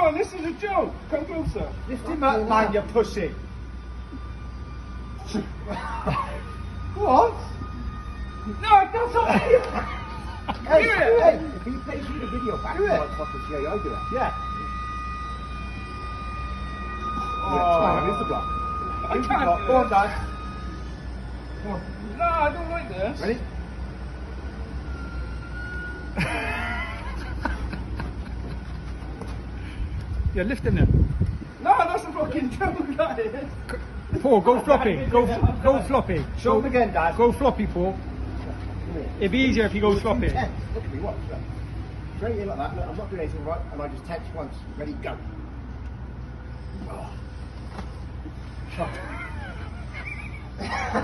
on, this is a joke. Come closer. Lift him up, man, you pussy. What? No, that's not me. Hey, Do it. hey, if he plays you the video back, Do you it. might fucking see how I do it. Yeah. Yeah, it's the block. I can't do Go on, it. Dad. No, I don't like this. Ready? Yeah, lift him then. No, that's a fucking joke, that is. Paul, go floppy. Go floppy. Show him again, Dad. Go floppy, Paul. Come here. It'd be easier if you go floppy. Tense. Look at me, watch. Look. Straight in like that. Look, I'm not doing anything right, and I just tense once. Ready, go.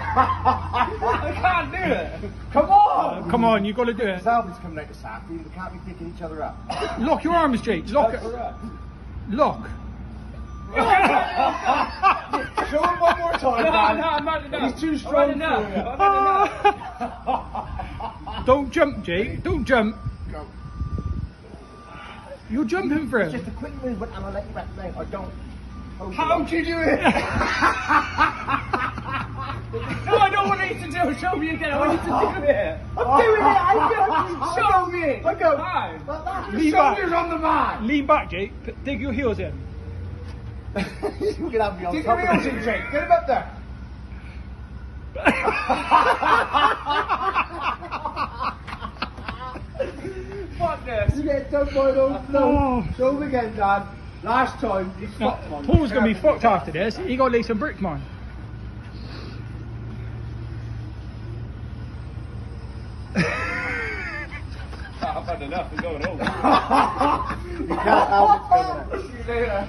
I can't do it. Come on! Come on, you've got to do it. Salvin's coming out this afternoon. We can't be picking each other up. Lock your arms, Jake. Lock it. Lock. Show him one more time, No, Dad. I'm not enough. He's too I'm strong not for you. enough. I'm not enough. Don't jump, Jake. Don't jump. Go. You're jumping for It's just him. a quick movement, and I'll let you back down. I don't. How do you do it? No, I don't want you to do it. Show me again. I want you to do it. I'm doing it. Show me. I go. How? Like that. Lean Your back. shoulders on the mat. Lean back, Jake. Dig your heels in. You can have me on Dig top your of heels it. in, Jake. Get him up there. Fuck this. You get done by those. Oh. No. Show him again, Dad. Last time, he's fucked, man. Paul's going to be fucked after this. He got to lay some bricks, man. I've had enough. I'm going home. You can't help it. See you later.